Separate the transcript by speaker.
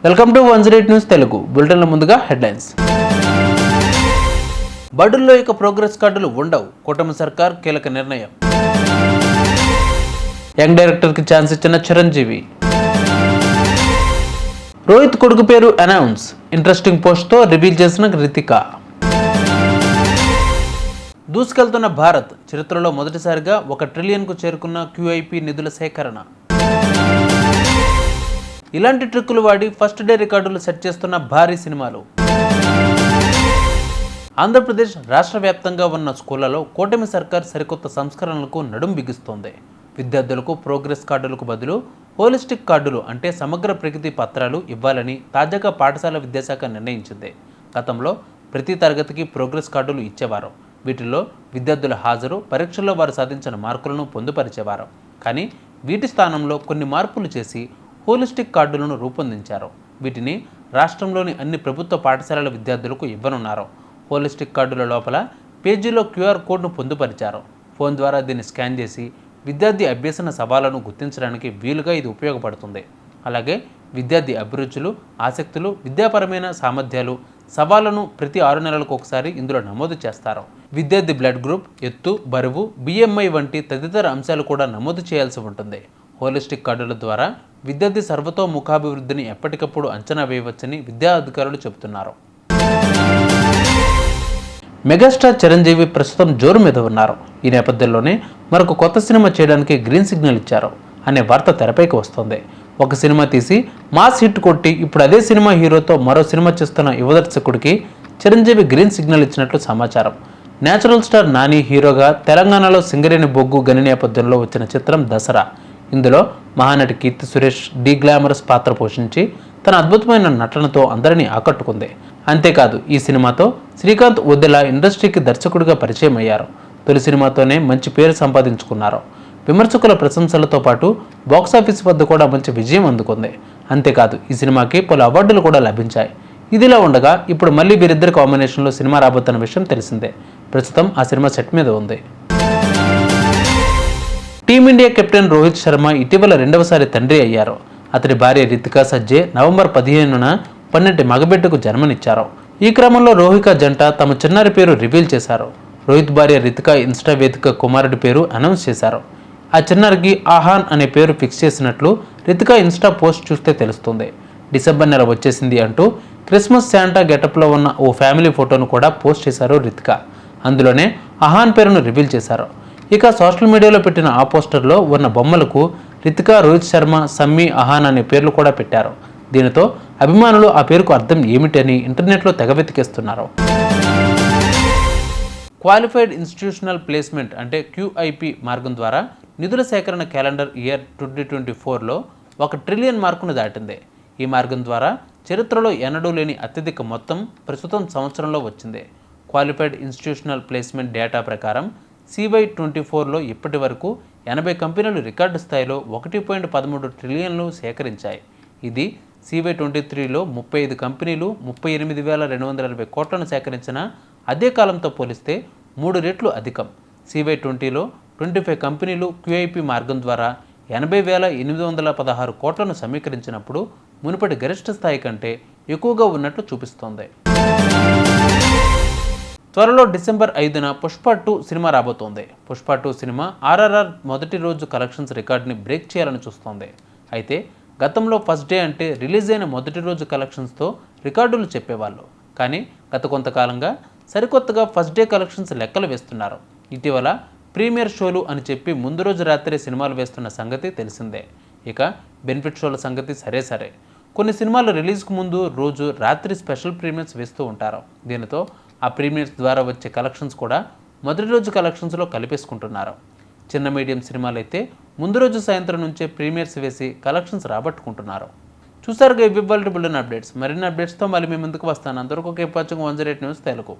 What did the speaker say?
Speaker 1: Welcome to 108 news Telugu బులెటిన్ల ముందుగా headlines. బడుల్లో ఇక ప్రోగ్రెస్ కార్డులు ఉండవు, కూటమి సర్కార్ కీలక నిర్ణయం. యంగ్ డైరెక్టర్కి ఛాన్స్ ఇచ్చిన చిరంజీవి. రోహిత్ కొడుకు పేరు అనౌన్స్, ఇంట్రెస్టింగ్ పోస్ట్తో రివీల్ చేసిన రితిక. దూసుకెళ్తున్న భారత్, చరిత్రలో మొదటిసారిగా 1 ట్రిలియన్కు చేరుకున్న క్యూఐపీ నిధుల సేకరణ. ఇలాంటి ట్రిక్కులు వాడి ఫస్ట్ డే రికార్డులు సెట్ చేస్తున్న భారీ సినిమాలు. ఆంధ్రప్రదేశ్ రాష్ట్ర వ్యాప్తంగా ఉన్న స్కూళ్లలో కూటమి సర్కార్ సరికొత్త సంస్కరణలకు నడుం బిగిస్తోంది. విద్యార్థులకు ప్రోగ్రెస్ కార్డులకు బదులు హోలిస్టిక్ కార్డులు అంటే సమగ్ర ప్రగతి పత్రాలు ఇవ్వాలని తాజాగా పాఠశాల విద్యాశాఖ నిర్ణయించింది. గతంలో ప్రతి తరగతికి ప్రోగ్రెస్ కార్డులు ఇచ్చేవారు. వీటిల్లో విద్యార్థుల హాజరు, పరీక్షల్లో వారు సాధించిన మార్కులను పొందుపరిచేవారు. కానీ వీటి స్థానంలో కొన్ని మార్పులు చేసి హోలిస్టిక్ కార్డులను రూపొందించారు. వీటిని రాష్ట్రంలోని అన్ని ప్రభుత్వ పాఠశాలల విద్యార్థులకు ఇవ్వనున్నారు. హోలిస్టిక్ కార్డుల లోపల పేజీలో క్యూఆర్ కోడ్ను పొందుపరిచారు. ఫోన్ ద్వారా దీన్ని స్కాన్ చేసి విద్యార్థి అభ్యసన సవాళ్లను గుర్తించడానికి వీలుగా ఇది ఉపయోగపడుతుంది. అలాగే విద్యార్థి అభిరుచులు, ఆసక్తులు, విద్యాపరమైన సామర్థ్యాలు, సవాళ్లను ప్రతి 6 నెలలకు ఒకసారి ఇందులో నమోదు చేస్తారు. విద్యార్థి బ్లడ్ గ్రూప్, ఎత్తు, బరువు, బిఎంఐ వంటి తదితర అంశాలు కూడా నమోదు చేయాల్సి ఉంటుంది. హోలిస్టిక్ కార్డుల ద్వారా విద్యార్థి సర్వతోముఖాభివృద్ధిని ఎప్పటికప్పుడు అంచనా వేయవచ్చని విద్యా అధికారులు చెబుతున్నారు. మెగాస్టార్ చిరంజీవి ప్రస్తుతం జోరు మీద ఉన్నారు. ఈ నేపథ్యంలోనే మరొక కొత్త సినిమా చేయడానికి గ్రీన్ సిగ్నల్ ఇచ్చారు అనే వార్త తెరపైకి వస్తుంది. ఒక సినిమా తీసి మాస్ హిట్ కొట్టి ఇప్పుడు అదే సినిమా హీరోతో మరో సినిమా చేస్తున్న యువ దర్శకుడికి చిరంజీవి గ్రీన్ సిగ్నల్ ఇచ్చినట్లు సమాచారం. నేచురల్ స్టార్ నాని హీరోగా తెలంగాణలో సింగరేణి బొగ్గు గని నేపథ్యంలో వచ్చిన చిత్రం దసరా. ఇందులో మహానటి కీర్తి సురేష్ డి గ్లామరస్ పాత్ర పోషించి తన అద్భుతమైన నటనతో అందరినీ ఆకట్టుకుంది. అంతేకాదు ఈ సినిమాతో శ్రీకాంత్ ఉద్దెల ఇండస్ట్రీకి దర్శకుడిగా పరిచయం అయ్యారు. తొలి సినిమాతోనే మంచి పేరు సంపాదించుకున్నారు. విమర్శకుల ప్రశంసలతో పాటు బాక్సాఫీస్ వద్ద కూడా మంచి విజయం అందుకుంది. అంతేకాదు ఈ సినిమాకి పలు అవార్డులు కూడా లభించాయి. ఇదిలా ఉండగా ఇప్పుడు మళ్ళీ వీరిద్దరి కాంబినేషన్లో సినిమా రాబోతున్న విషయం తెలిసిందే. ప్రస్తుతం ఆ సినిమా సెట్ మీద ఉంది. టీమిండియా కెప్టెన్ రోహిత్ శర్మ ఇటీవల 2వసారి తండ్రి అయ్యారు. అతడి భార్య రితికా సజ్జే నవంబర్ 15న 12 మగబిడ్డకు జన్మనిచ్చారు. ఈ క్రమంలో రోహిక జంట తమ చిన్నారి పేరు రివీల్ చేశారు. రోహిత్ భార్య రితికా ఇన్స్టా వేదిక కుమారుడి పేరు అనౌన్స్ చేశారు. ఆ చిన్నారికి ఆహాన్ అనే పేరు ఫిక్స్ చేసినట్లు రితికా ఇన్స్టా పోస్ట్ చూస్తే తెలుస్తుంది. డిసెంబర్ నెల వచ్చేసింది అంటూ క్రిస్మస్ శాంటా గెటప్లో ఉన్న ఓ ఫ్యామిలీ ఫోటోను కూడా పోస్ట్ చేశారు రితికా. అందులోనే అహాన్ పేరును రివీల్ చేశారు. ఇక సోషల్ మీడియాలో పెట్టిన ఆ పోస్టర్లో ఉన్న బొమ్మలకు రితికా, రోహిత్ శర్మ, సమ్మీ, అహాన్ అనే పేర్లు కూడా పెట్టారు. దీనితో అభిమానులు ఆ పేరుకు అర్థం ఏమిటని ఇంటర్నెట్లో తెగ వెతికేస్తున్నారు. క్వాలిఫైడ్ ఇన్స్టిట్యూషనల్ ప్లేస్మెంట్ అంటే క్యూఐపీ మార్గం ద్వారా నిధుల సేకరణ క్యాలెండర్ ఇయర్ 2024లో 1 ట్రిలియన్ మార్కును దాటింది. ఈ మార్గం ద్వారా చరిత్రలో ఎన్నడూ లేని అత్యధిక మొత్తం ప్రస్తుతం సంవత్సరంలో వచ్చింది. క్వాలిఫైడ్ ఇన్స్టిట్యూషనల్ ప్లేస్మెంట్ డేటా ప్రకారం CY24లో ఇప్పటి వరకు 80 కంపెనీలు రికార్డు స్థాయిలో 1.13 ట్రిలియన్లు సేకరించాయి. ఇది CY23లో 35 కంపెనీలు 38,240 కోట్లను సేకరించిన అదే కాలంతో పోలిస్తే 3 రెట్లు అధికం. CY20లో 25 కంపెనీలు క్యూఐపీ మార్గం ద్వారా 80,816 కోట్లను సమీకరించినప్పుడు మునుపటి గరిష్ట స్థాయి కంటే ఎక్కువగా ఉన్నట్లు చూపిస్తోంది. త్వరలో డిసెంబర్ 5న పుష్ప 2 సినిమా రాబోతోంది. పుష్ప 2 సినిమా RRR మొదటి రోజు కలెక్షన్స్ రికార్డుని బ్రేక్ చేయాలని చూస్తోంది. అయితే గతంలో ఫస్ట్ డే అంటే రిలీజ్ అయిన మొదటి రోజు కలెక్షన్స్తో రికార్డులు చెప్పేవాళ్ళు. కానీ గత కొంతకాలంగా సరికొత్తగా ఫస్ట్ డే కలెక్షన్స్ లెక్కలు వేస్తున్నారు. ఇటీవల ప్రీమియర్ షోలు అని చెప్పి ముందు రోజు రాత్రి సినిమాలు వేస్తున్న సంగతి తెలిసిందే. ఇక బెనిఫిట్ షోల సంగతి సరే. కొన్ని సినిమాలు రిలీజ్కు ముందు రోజు రాత్రి స్పెషల్ ప్రీమియర్స్ వేస్తూ ఉంటారు. దీనితో ఆ ప్రీమియర్స్ ద్వారా వచ్చే కలెక్షన్స్ కూడా మొదటి రోజు కలెక్షన్స్లో కలిపేసుకుంటున్నారు. చిన్న మీడియం సినిమాలు అయితే ముందు రోజు సాయంత్రం నుంచే ప్రీమియర్స్ వేసి కలెక్షన్స్ రాబట్టుకుంటున్నారు. చూసారుగా ఇవి బులెటిన్ అప్డేట్స్. మరిన్ని అప్డేట్స్తో మళ్ళీ మీ ముందుకు వస్తాను. అంతవరకు 108 న్యూస్ తెలుగు.